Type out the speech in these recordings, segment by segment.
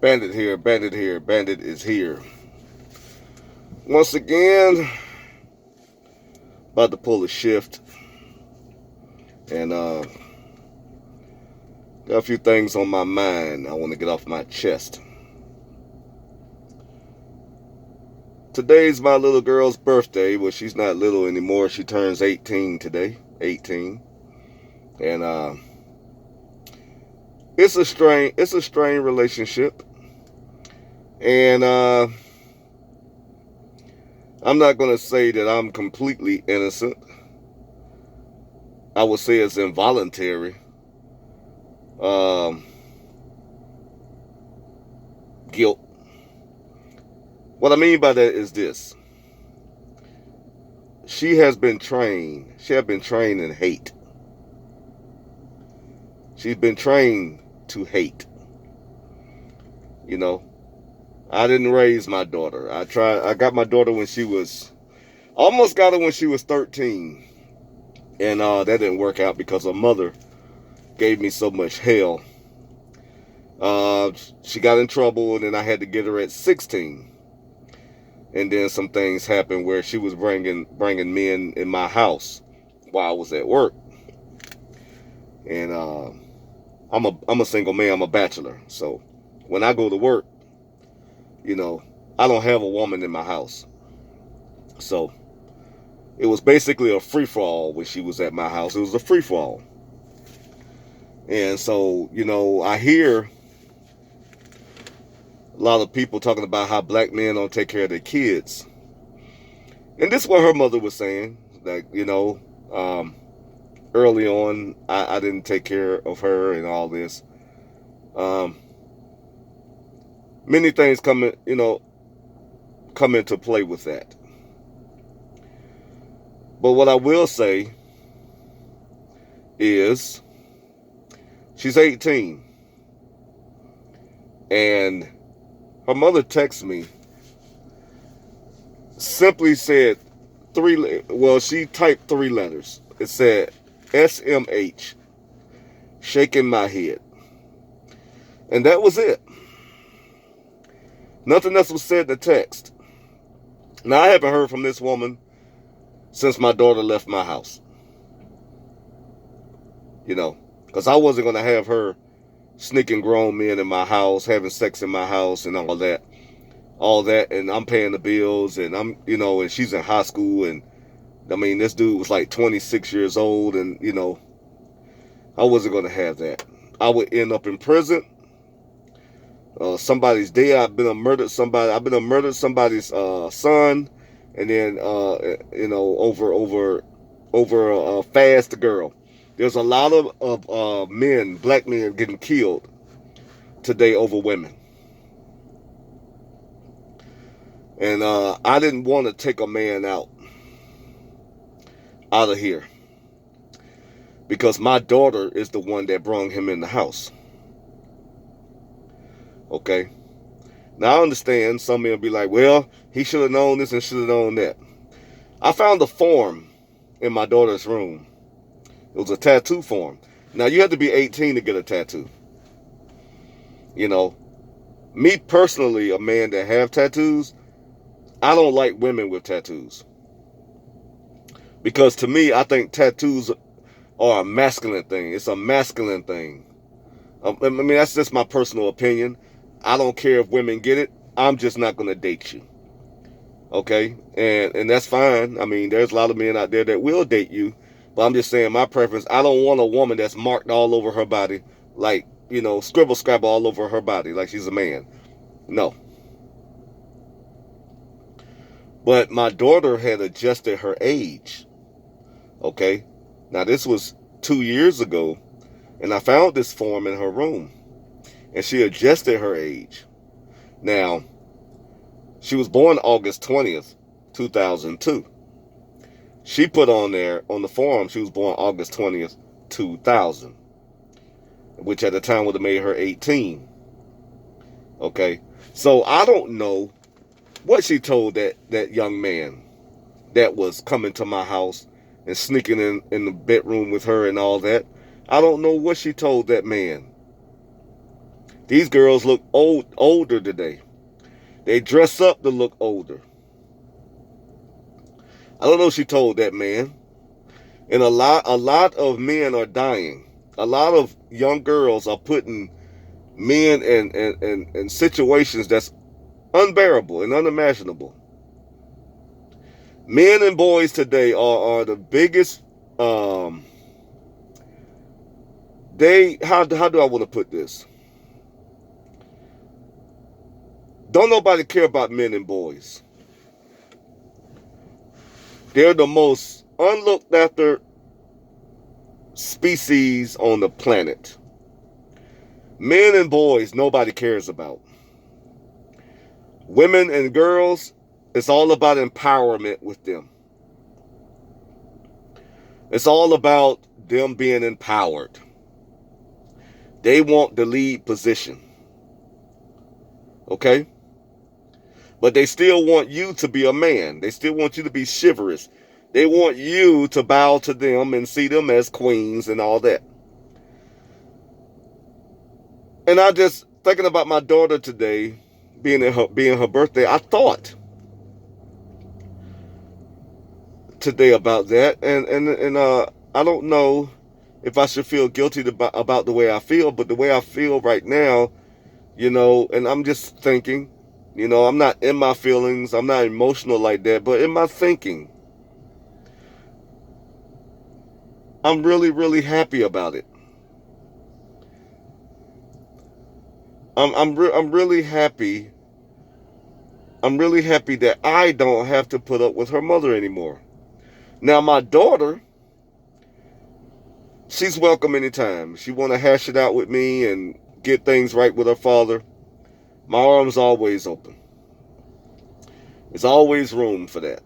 Bandit here, Bandit here, Bandit is here. Once again, about to pull a shift. And got a few things on my mind I want to get off my chest. Today's my little girl's birthday. Well, she's not little anymore. She turns 18 today. 18. And it's a strained relationship. And I'm not going to say that I'm completely innocent. I would say it's involuntary. Guilt. What I mean by that is this. She has been trained. She has been trained in hate. She's been trained to hate. You know, I didn't raise my daughter. I got my daughter when she was, almost got her when she was 13. And that didn't work out because her mother gave me so much hell. She got in trouble, and then I had to get her at 16. And then some things happened where she was bringing men in my house while I was at work. And I'm a single man. I'm a bachelor. So when I go to work, you know, I don't have a woman in my house. So it was basically a free-for-all when she was at my house. It was a free-for-all. And so, you know, I hear a lot of people talking about how black men don't take care of their kids. And this is what her mother was saying. Like, you know, early on, I didn't take care of her and all this. Many things come into play with that. But what I will say is she's 18. And her mother texted me, simply said she typed 3 letters. It said SMH, shaking my head. And that was it. Nothing else was said in the text. Now, I haven't heard from this woman since my daughter left my house. You know, because I wasn't going to have her sneaking grown men in my house, having sex in my house and all that, and I'm paying the bills, and and she's in high school, and I mean, this dude was like 26 years old, and I wasn't going to have that. I would end up in prison. Somebody's dead. I've been a murdered somebody's son, and then over a fast girl. There's a lot of men, black men, getting killed today over women. And I didn't want to take a man out of here because my daughter is the one that brought him in the house. Okay? Now, I understand some men will be like, well, he should have known this and should have known that. I found a form in my daughter's room. It was a tattoo form. Now, you have to be 18 to get a tattoo. You know, me personally, a man that have tattoos, I don't like women with tattoos. Because to me, I think tattoos are a masculine thing. It's a masculine thing. I mean, that's just my personal opinion. I don't care if women get it. I'm just not going to date you. Okay? And that's fine. I mean, there's a lot of men out there that will date you. But I'm just saying my preference. I don't want a woman that's marked all over her body. Like, scribble scrabble all over her body like she's a man. No. But my daughter had adjusted her age. Okay? Now, this was 2 years ago. And I found this form in her room. And she adjusted her age. Now, she was born August 20th, 2002. She put on there, on the form, she was born August 20th, 2000. Which at the time would have made her 18. Okay? So I don't know what she told that young man that was coming to my house and sneaking in the bedroom with her and all that. I don't know what she told that man. These girls look older today. They dress up to look older. I don't know if she told that man. And a lot of men are dying. A lot of young girls are putting men in situations that's unbearable and unimaginable. Men and boys today are the biggest. How do I want to put this? Don't nobody care about men and boys. They're the most unlooked after species on the planet. Men and boys, nobody cares about. Women and girls, it's all about empowerment with them. It's all about them being empowered. They want the lead position. Okay? But they still want you to be a man. They still want you to be chivalrous. They want you to bow to them and see them as queens and all that. And I just thinking about my daughter today, being her birthday, I thought today about that, and I don't know if I should feel guilty about the way I feel, but the way I feel right now, and I'm just thinking, I'm not in my feelings, I'm not emotional like that, but in my thinking, I'm really, really happy about it. I'm really happy. I'm really happy that I don't have to put up with her mother anymore. Now my daughter, she's welcome anytime. She want to hash it out with me and get things right with her father. My arm's always open. There's always room for that.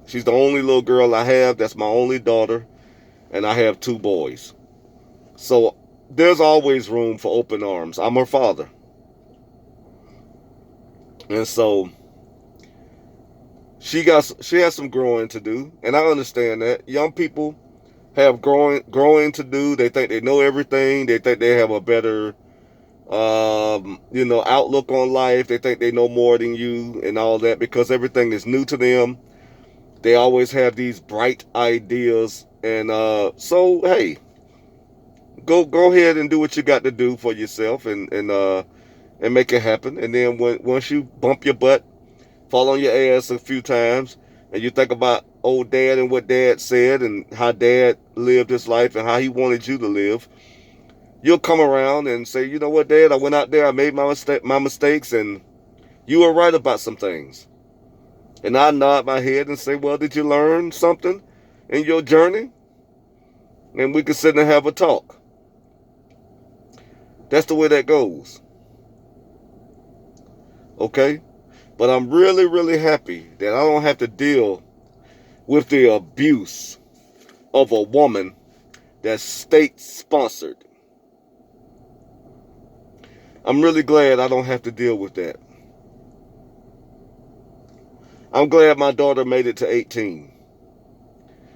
She's the only little girl I have. That's my only daughter. And I have 2 boys. So there's always room for open arms. I'm her father. And so she has some growing to do. And I understand that. Young people have growing to do. They think they know everything. They think they have a better outlook on life. They think they know more than you and all that because everything is new to them. They always have these bright ideas. And so, hey, go ahead and do what you got to do for yourself and make it happen. And then once you bump your butt, fall on your ass a few times, and you think about old dad and what dad said and how dad lived his life and how he wanted you to live, you'll come around and say, you know what, Dad, I went out there, I made my mistakes, and you were right about some things. And I nod my head and say, well, did you learn something in your journey? And we can sit and have a talk. That's the way that goes. Okay? But I'm really, really happy that I don't have to deal with the abuse of a woman that's state-sponsored. I'm really glad I don't have to deal with that. I'm glad my daughter made it to 18.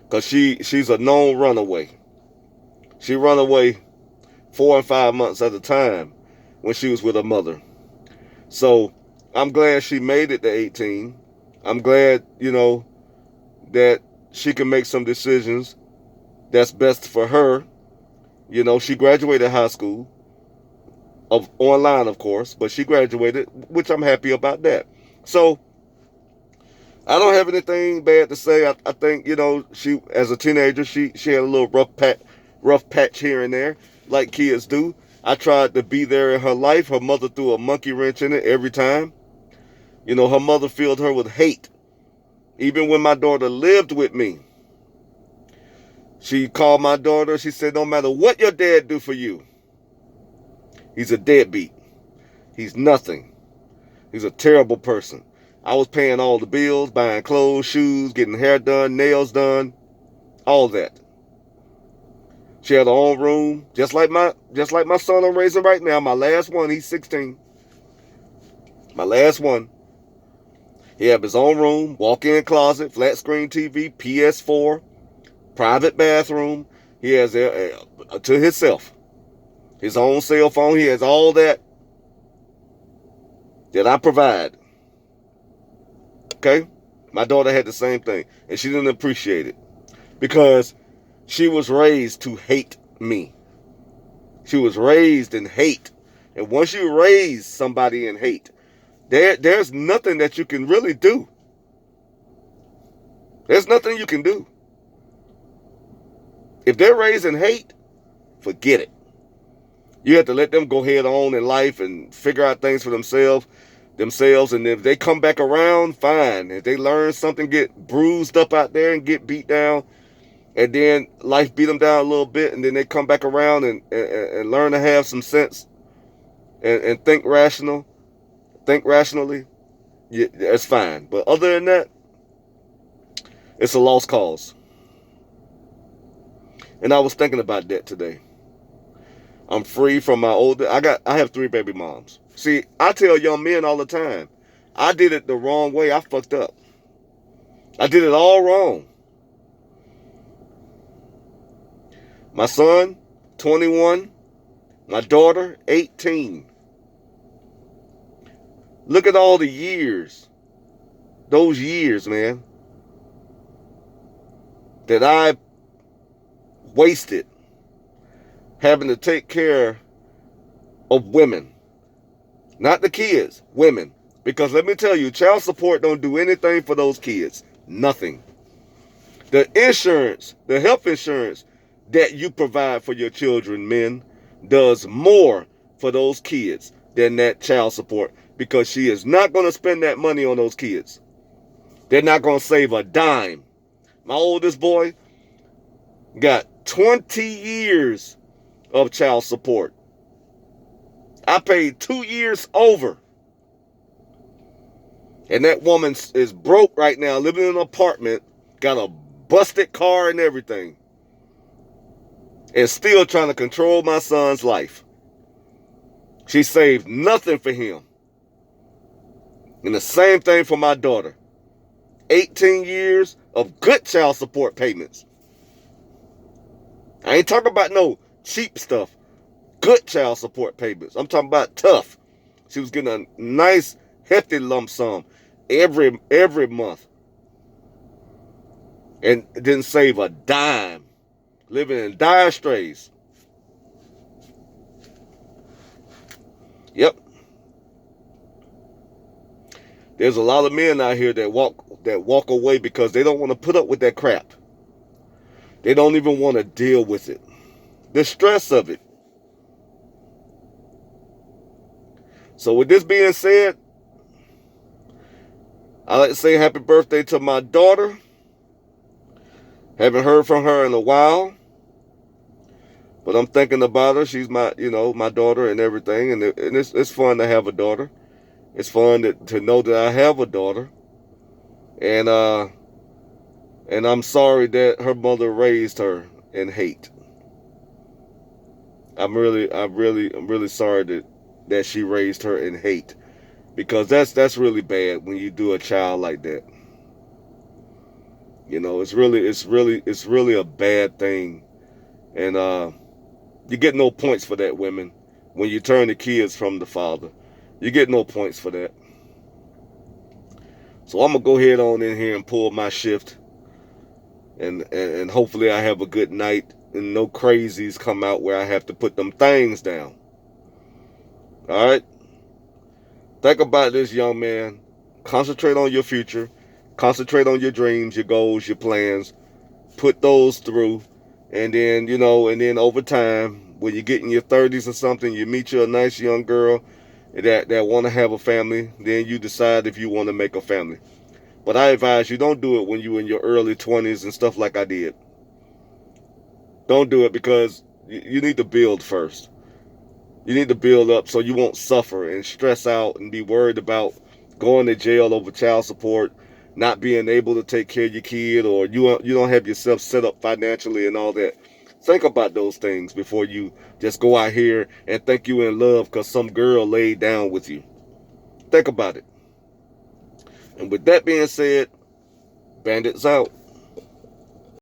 Because she's a known runaway. She run away 4 and 5 months at a time when she was with her mother. So I'm glad she made it to 18. I'm glad, that she can make some decisions that's best for her. She graduated high school, online, of course, but she graduated, which I'm happy about that. So I don't have anything bad to say. I think, she, as a teenager, she had a little rough patch here and there, like kids do. I tried to be there in her life. Her mother threw a monkey wrench in it every time. Her mother filled her with hate. Even when my daughter lived with me, she called my daughter. She said, no matter what your dad do for you, he's a deadbeat. He's nothing. He's a terrible person. I was paying all the bills, buying clothes, shoes, getting hair done, nails done, all that. She had her own room, just like my son I'm raising right now. My last one, he's 16. My last one. He had his own room, walk-in closet, flat screen TV, PS4, private bathroom. He has to himself. His own cell phone. He has all that that I provide. Okay? My daughter had the same thing, and she didn't appreciate it because she was raised to hate me. She was raised in hate. And once you raise somebody in hate, there's nothing that you can really do. There's nothing you can do. If they're raised in hate, forget it. You have to let them go head on in life and figure out things for themselves. And if they come back around, fine. If they learn something, get bruised up out there and get beat down, and then life beat them down a little bit, and then they come back around and learn to have some sense and think rationally, yeah, that's fine. But other than that, it's a lost cause. And I was thinking about that today. I'm free from my older. I have 3 baby moms. See, I tell young men all the time, I did it the wrong way. I fucked up. I did it all wrong. My son, 21. My daughter, 18. Look at all the years. Those years, man, that I wasted having to take care of women. Not the kids, women. Because let me tell you, child support don't do anything for those kids. Nothing. The insurance, the health insurance that you provide for your children, men, does more for those kids than that child support, because she is not going to spend that money on those kids. They're not going to save a dime. My oldest boy got 20 years of child support. I paid 2 years over. And that woman is broke right now, living in an apartment, got a busted car and everything, and still trying to control my son's life. She saved nothing for him. And the same thing for my daughter. 18 years of good child support payments. I ain't talking about no cheap stuff. Good child support payments. I'm talking about tough. She was getting a nice, hefty lump sum every month. And didn't save a dime. Living in dire straits. Yep. There's a lot of men out here that walk away because they don't want to put up with that crap. They don't even want to deal with it. The stress of it. So with this being said, I'd like to say happy birthday to my daughter. Haven't heard from her in a while. But I'm thinking about her. She's my daughter and everything. And it's fun to have a daughter. It's fun to know that I have a daughter. And I'm sorry that her mother raised her in hate. I'm really sorry that she raised her in hate. Because that's really bad when you do a child like that. You know, it's really a bad thing. And you get no points for that, women. When you turn the kids from the father, you get no points for that. So I'm gonna go ahead on in here and pull my shift, and hopefully I have a good night and no crazies come out where I have to put them things down. All right. Think about this, young man. Concentrate on your future. Concentrate on your dreams, your goals, your plans. Put those through. And then, and then over time, when you get in your 30s or something, you meet you a nice young girl that want to have a family. Then you decide if you want to make a family. But I advise you, don't do it when you're in your early 20s and stuff like I did. Don't do it, because you need to build first. You need to build up so you won't suffer and stress out and be worried about going to jail over child support, not being able to take care of your kid, or you don't have yourself set up financially and all that. Think about those things before you just go out here and think you in love because some girl laid down with you. Think about it. And with that being said, Bandits out.